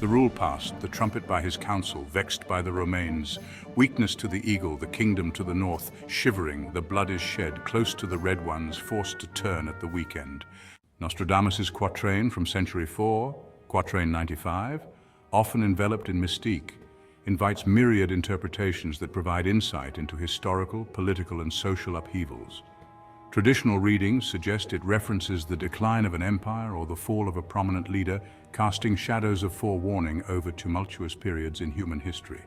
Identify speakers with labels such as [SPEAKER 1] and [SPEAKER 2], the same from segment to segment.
[SPEAKER 1] The rule passed, the trumpet by his counsel, vexed by the Romains, weakness to the eagle, the kingdom to the north, shivering, the blood is shed, close to the red ones, forced to turn at the weekend. Nostradamus's quatrain from century 4, quatrain 95, often enveloped in mystique, invites myriad interpretations that provide insight into historical, political, and social upheavals. Traditional readings suggest it references the decline of an empire or the fall of a prominent leader, casting shadows of forewarning over tumultuous periods in human history.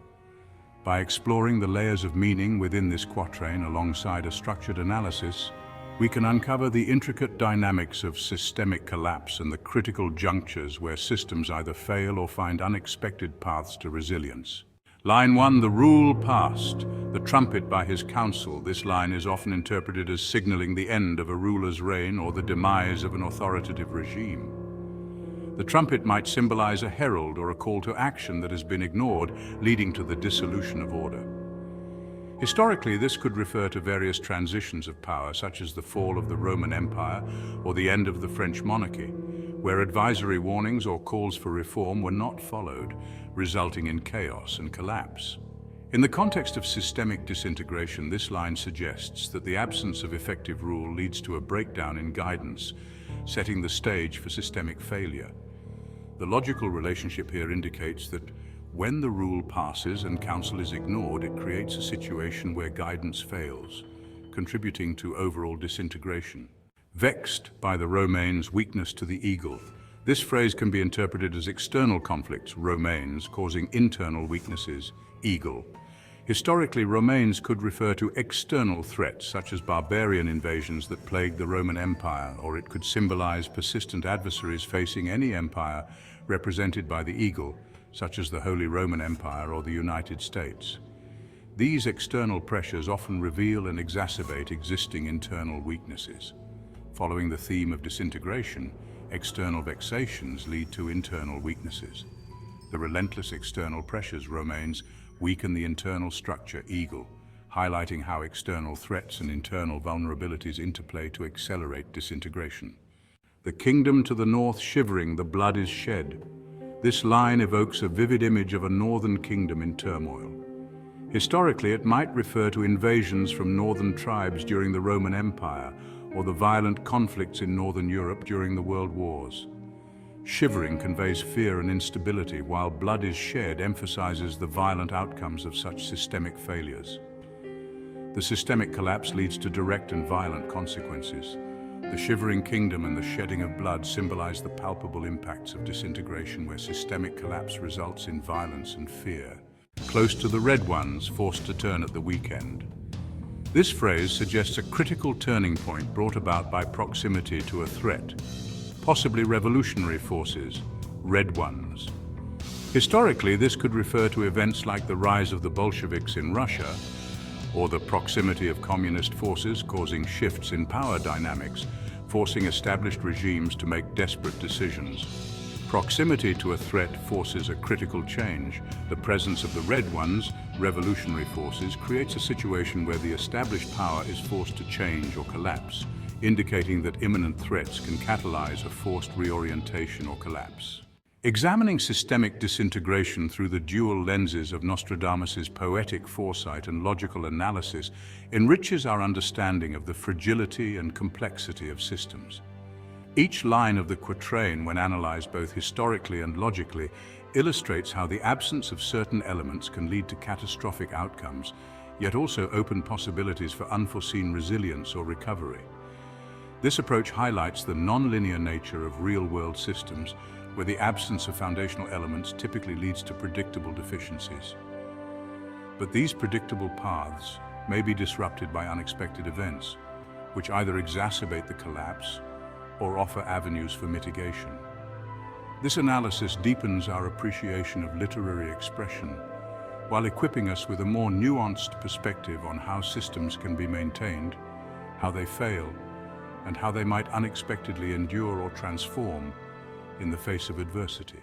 [SPEAKER 1] By exploring the layers of meaning within this quatrain alongside a structured analysis, we can uncover the intricate dynamics of systemic collapse and the critical junctures where systems either fail or find unexpected paths to resilience. Line 1, the rule passed, the trumpet by his counsel. This line is often interpreted as signaling the end of a ruler's reign or the demise of an authoritative regime. The trumpet might symbolize a herald or a call to action that has been ignored, leading to the dissolution of order. Historically, this could refer to various transitions of power, such as the fall of the Roman Empire or the end of the French monarchy, where advisory warnings or calls for reform were not followed, resulting in chaos and collapse. In the context of systemic disintegration, this line suggests that the absence of effective rule leads to a breakdown in guidance, setting the stage for systemic failure. The logical relationship here indicates that when the rule passes and counsel is ignored, it creates a situation where guidance fails, contributing to overall disintegration. Vexed by the Romains' weakness to the eagle. This phrase can be interpreted as external conflicts, Romains, causing internal weaknesses, eagle. Historically, Romains could refer to external threats, such as barbarian invasions that plagued the Roman Empire, or it could symbolize persistent adversaries facing any empire represented by the eagle, such as the Holy Roman Empire or the United States. These external pressures often reveal and exacerbate existing internal weaknesses. Following the theme of disintegration, external vexations lead to internal weaknesses. The relentless external pressures, Romains, weaken the internal structure, eagle, highlighting how external threats and internal vulnerabilities interplay to accelerate disintegration. The kingdom to the north shivering, the blood is shed. This line evokes a vivid image of a northern kingdom in turmoil. Historically, it might refer to invasions from northern tribes during the Roman Empire or the violent conflicts in northern Europe during the World Wars. Shivering conveys fear and instability, while blood is shed emphasizes the violent outcomes of such systemic failures. The systemic collapse leads to direct and violent consequences. The shivering kingdom and the shedding of blood symbolize the palpable impacts of disintegration, where systemic collapse results in violence and fear. Close to the red ones, forced to turn at the weekend. This phrase suggests a critical turning point brought about by proximity to a threat, possibly revolutionary forces, red ones. Historically, this could refer to events like the rise of the Bolsheviks in Russia, or the proximity of communist forces causing shifts in power dynamics, forcing established regimes to make desperate decisions. Proximity to a threat forces a critical change. The presence of the red ones, revolutionary forces, creates a situation where the established power is forced to change or collapse, indicating that imminent threats can catalyze a forced reorientation or collapse. Examining systemic disintegration through the dual lenses of Nostradamus's poetic foresight and logical analysis enriches our understanding of the fragility and complexity of systems. Each line of the quatrain, when analyzed both historically and logically, illustrates how the absence of certain elements can lead to catastrophic outcomes, yet also open possibilities for unforeseen resilience or recovery. This approach highlights the non-linear nature of real-world systems, where the absence of foundational elements typically leads to predictable deficiencies. But these predictable paths may be disrupted by unexpected events, which either exacerbate the collapse or offer avenues for mitigation. This analysis deepens our appreciation of literary expression, while equipping us with a more nuanced perspective on how systems can be maintained, how they fail, and how they might unexpectedly endure or transform in the face of adversity.